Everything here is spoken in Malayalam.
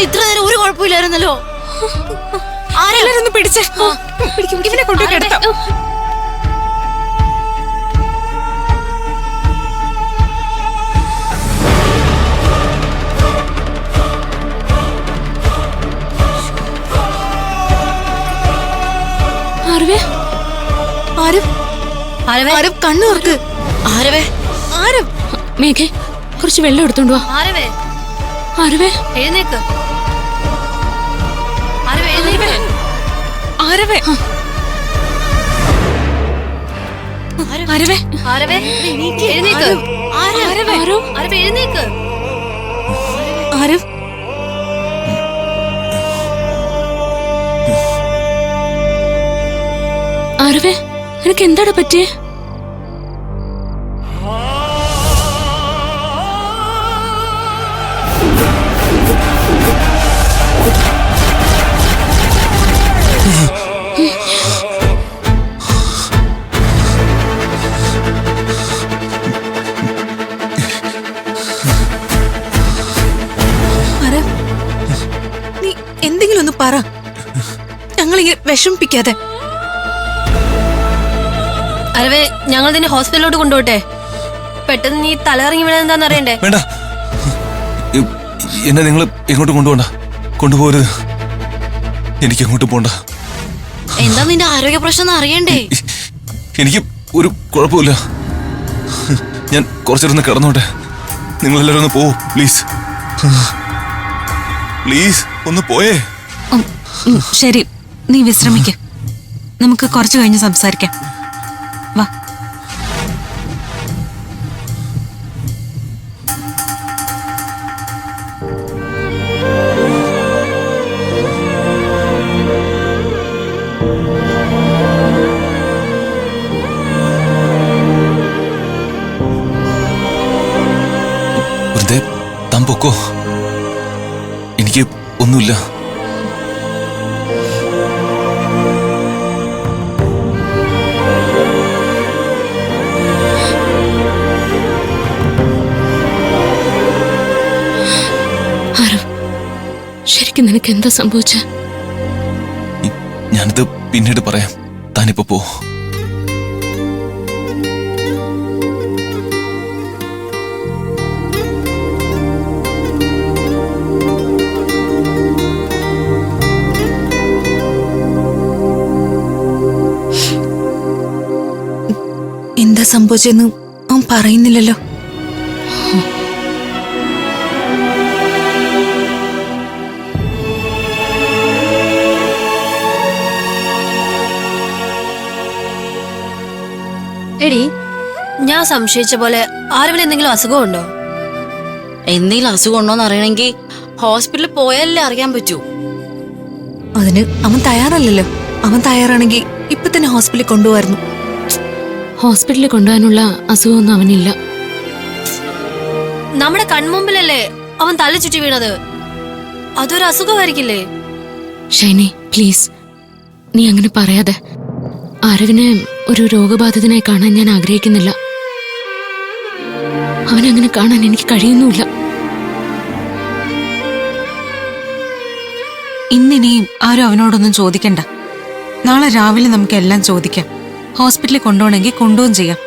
ഇവന് ഇത്ര നേരം ഒരു കുഴപ്പമില്ലായിരുന്നല്ലോ. ആരെല്ലാരും പിടിച്ചേ, ഇവനെ കൊണ്ടുപോയി കിടത്താം. കണ്ണു തുറക്ക്. ആരവേ? ആരും മേഘേ, കുറച്ച് വെള്ളം എടുത്തോണ്ട് വാ. ആരവേ? ആരവേ, എഴുന്നേക്ക്. ആരവേ, എഴുന്നേക്ക്. ആരവേ, ആരവേ, ആരവേ, എഴുന്നേക്ക്. ആരവേ, ആരവേ, എഴുന്നേക്ക്. ആരവ്, ആരവേ, നിനക്ക് എന്താണ് പറ്റിയേ? നീ എന്തെങ്കിലും ഒന്ന് പറ, ഞങ്ങളിങ്ങനെ വിഷമിപ്പിക്കാതെ. അരവേ, ഞങ്ങൾ നിന്നെ ഹോസ്പിറ്റലിലോട്ട് കൊണ്ടുപോട്ടെ? പെട്ടെന്ന് നീ തലകറങ്ങി വീണത് എന്താന്ന് അറിയണ്ടേ? വേണ്ട, എന്നെ നിങ്ങൾ എങ്ങോട്ട് കൊണ്ടുപോണ്ട, കൊണ്ടുപോകരുത്. എനിക്ക് എങ്ങോട്ട് പോണ്ട. എന്താ നിന്റെ ആരോഗ്യ പ്രശ്നം അറിയണ്ടേ? എനിക്ക് ഒരു കുഴപ്പമില്ല. ഞാൻ കുറച്ചേരൊന്ന് കിടന്നോട്ടെ. നിങ്ങളെല്ലാരും ഒന്ന് പോവൂ പ്ലീസ്. പ്ലീസ് ഒന്ന് പോയേ. ശരി, നീ വിശ്രമിക്ക. നമുക്ക് കുറച്ചു കഴിഞ്ഞ് സംസാരിക്കാം. വാ. വെറുതെ താൻ പൊക്കോ, എനിക്ക് ഒന്നുമില്ല. ശരിക്കും നിനക്ക് എന്താ സംഭവിച്ച? ഞാനിത് പിന്നീട് പറയാം, താനിപ്പോ പോ. എന്താ സംഭവിച്ചെന്ന് അവൻ പറയുന്നില്ലല്ലോ. എടി, ഞാൻ സംശയിച്ച പോലെ ആരവിന് എന്തെങ്കിലും അസുഖമുണ്ടോ? എന്തെങ്കിലും അസുഖം ഉണ്ടോന്ന് അറിയണമെങ്കിൽ ഹോസ്പിറ്റലിൽ പോയാലല്ലേ അറിയാൻ പറ്റൂ. അതിന് അവൻ തയ്യാറല്ലല്ലോ. അവൻ തയ്യാറാണെങ്കിൽ ഇപ്പൊ തന്നെ ഹോസ്പിറ്റലിൽ കൊണ്ടുപോകായിരുന്നു. ഹോസ്പിറ്റലിൽ കൊണ്ടുപോകാനുള്ള അസുഖമൊന്നും അവനില്ല. നമ്മുടെ കൺമുമ്പിലല്ലേ അവൻ തല ചുറ്റി വീണത്. അതൊരു അസുഖമായിരിക്കില്ലേ? ഷൈനി, പ്ലീസ്, നീ അങ്ങനെ പറയാതെ. ആരവിനെ ഒരു രോഗബാധിതനായി കാണാൻ ഞാൻ ആഗ്രഹിക്കുന്നില്ല. അവനങ്ങനെ കാണാൻ എനിക്ക് കഴിയുന്നുമില്ല. ഇന്നിനിയും ആരും അവനോടൊന്നും ചോദിക്കണ്ട. നാളെ രാവിലെ നമുക്ക് എല്ലാം ചോദിക്കാം. ഹോസ്പിറ്റലിൽ കൊണ്ടുപോകണമെങ്കിൽ കൊണ്ടുപോകും ചെയ്യാം.